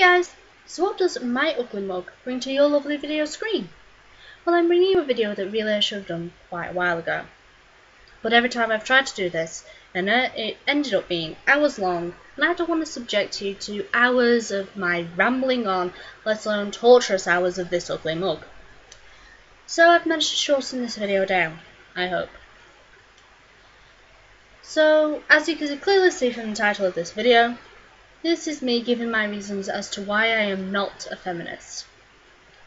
guys, so what does my ugly mug bring to your lovely video screen? Well, I'm bringing you a video that really I should have done quite a while ago. But every time I've tried to do this, and it ended up being hours long, and I don't want to subject you to hours of my rambling on, let alone torturous hours of this ugly mug. So I've managed to shorten this video down, I hope. So, as you can clearly see from the title of this video, this is me giving my reasons as to why I am not a feminist.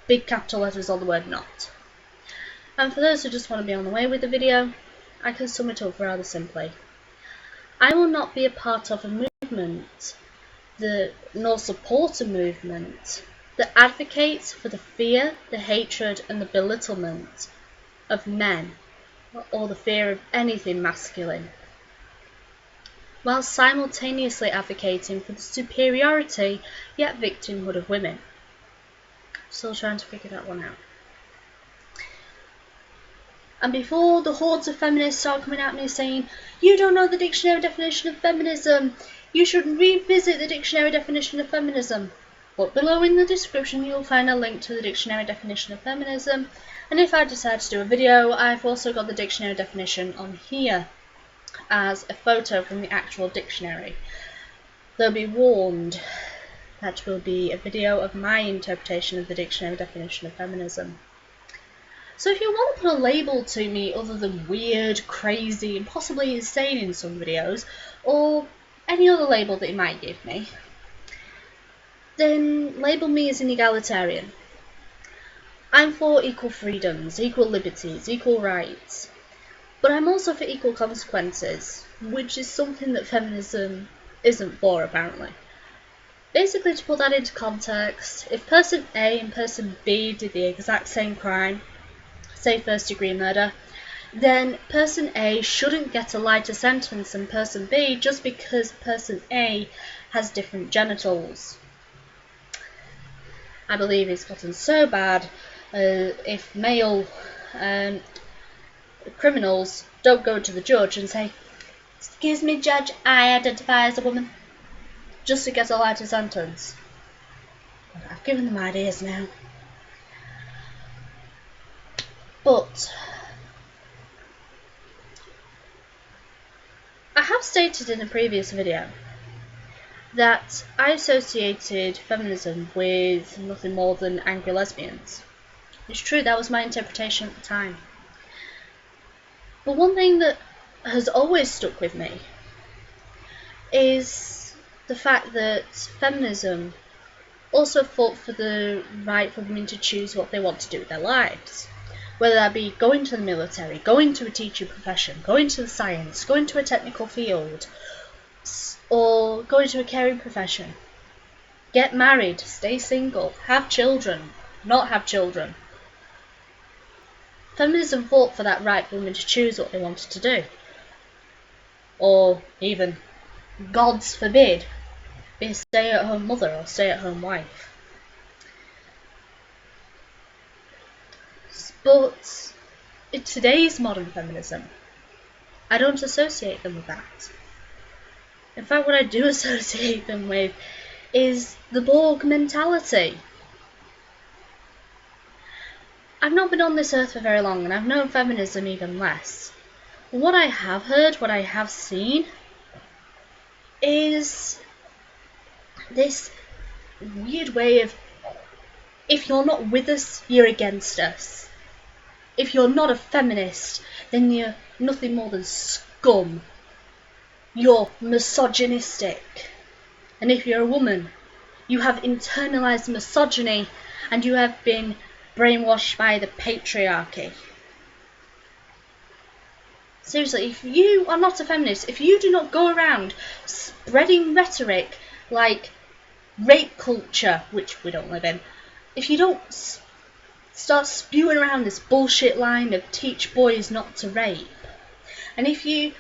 Big capital letters on the word not. And for those who just want to be on the way with the video, I can sum it up rather simply. I will not be a part of a movement, nor support a movement, that advocates for the fear, the hatred and the belittlement of men, or the fear of anything masculine, while simultaneously advocating for the superiority yet victimhood of women. Still trying to figure that one out. And before the hordes of feminists start coming at me saying, you don't know the dictionary definition of feminism, you should revisit the dictionary definition of feminism. Look below in the description, you'll find a link to the dictionary definition of feminism, and if I decide to do a video, I've also got the dictionary definition on here as a photo from the actual dictionary. They'll be warned that will be a video of my interpretation of the dictionary definition of feminism. So if you want to put a label to me other than weird, crazy and possibly insane in some videos, or any other label that you might give me, then label me as an egalitarian. I'm for equal freedoms, equal liberties, equal rights. But I'm also for equal consequences, which is something that feminism isn't for, apparently. Basically, to put that into context, if person A and person B did the exact same crime, say first-degree murder, then person A shouldn't get a lighter sentence than person B just because person A has different genitals. I believe it's gotten so bad if male criminals don't go to the judge and say, excuse me judge, I identify as a woman, just to get a lighter sentence. I've given them ideas now. But I have stated in a previous video that I associated feminism with nothing more than angry lesbians. It's true, that was my interpretation at the time. But one thing that has always stuck with me is the fact that feminism also fought for the right for women to choose what they want to do with their lives. Whether that be going to the military, going to a teaching profession, going to the science, going to a technical field, or going to a caring profession. Get married, stay single, have children, not have children. Feminism fought for that right for women to choose what they wanted to do. Or even, God's forbid, be a stay-at-home mother or stay-at-home wife. But in today's modern feminism, I don't associate them with that. In fact, what I do associate them with is the Borg mentality. I've not been on this earth for very long, and I've known feminism even less. What I have heard, what I have seen, is this weird way of, if you're not with us, you're against us. If you're not a feminist, then you're nothing more than scum. You're misogynistic. And if you're a woman, you have internalized misogyny and you have been brainwashed by the patriarchy. Seriously, if you are not a feminist, if you do not go around spreading rhetoric like rape culture, which we don't live in, if you don't start spewing around this bullshit line of teach boys not to rape, and if you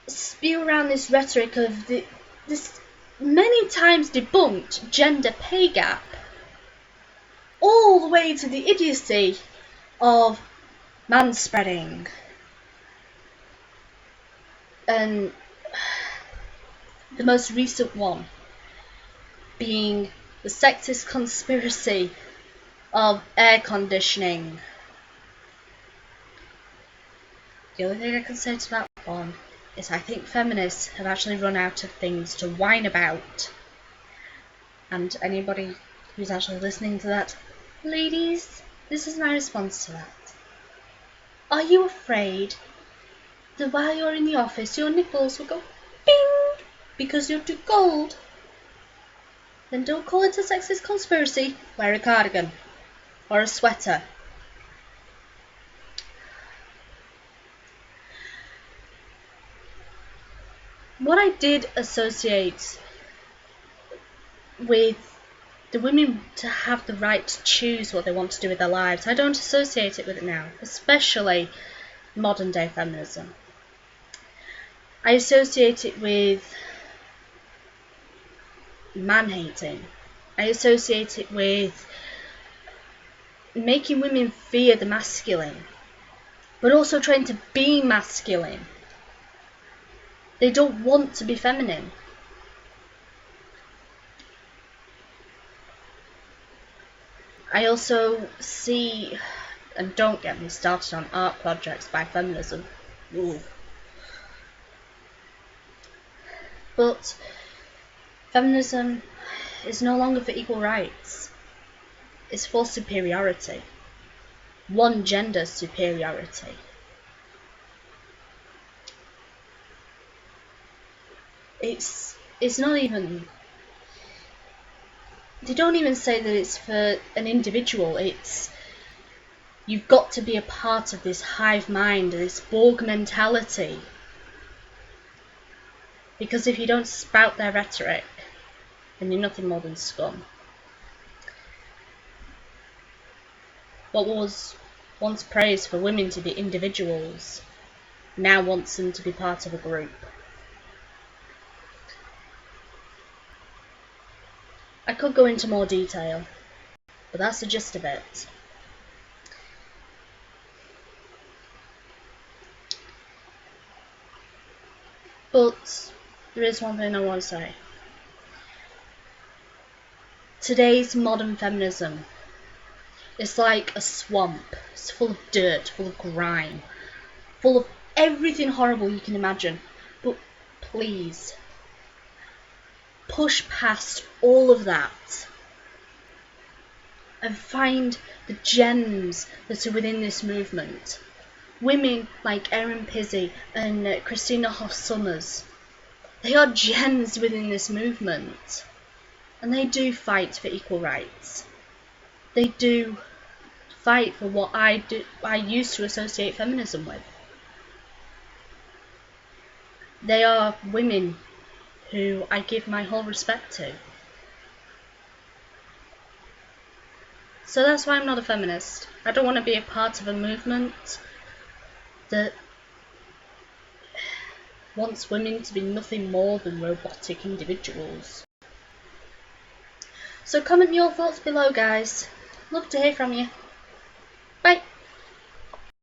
spew around this rhetoric of this many times debunked gender pay gap, all the way to the idiocy of manspreading and the most recent one being the sexist conspiracy of air conditioning. The only thing I can say to that one is I think feminists have actually run out of things to whine about. And anybody who's actually listening to that, ladies, this is my response to that. Are you afraid that while you're in the office your nipples will go bing because you're too cold? Then don't call it a sexist conspiracy, wear a cardigan or a sweater. What I did associate with the women to have the right to choose what they want to do with their lives, I don't associate it with it now, especially modern day feminism. I associate it with man-hating. I associate it with making women fear the masculine, but also trying to be masculine. They don't want to be feminine. I also see, and don't get me started on art projects by feminism. Ooh. But feminism is no longer for equal rights. It's for superiority. One gender superiority. It's not even, they don't even say that it's for an individual. It's, you've got to be a part of this hive mind, this Borg mentality. Because if you don't spout their rhetoric, then you're nothing more than scum. What was once praised for women to be individuals now wants them to be part of a group. I could go into more detail, but that's the gist of it. But there is one thing I want to say. Today's modern feminism is like a swamp. It's full of dirt, full of grime, full of everything horrible you can imagine. But please, push past all of that and find the gems that are within this movement. Women like Erin Pizzey and Christina Hoff Sommers, they are gems within this movement, and they do fight for equal rights. They do fight for what I used to associate feminism with. They are women who I give my whole respect to. So that's why I'm not a feminist. I don't want to be a part of a movement that wants women to be nothing more than robotic individuals. So comment your thoughts below, guys. Love to hear from you. Bye.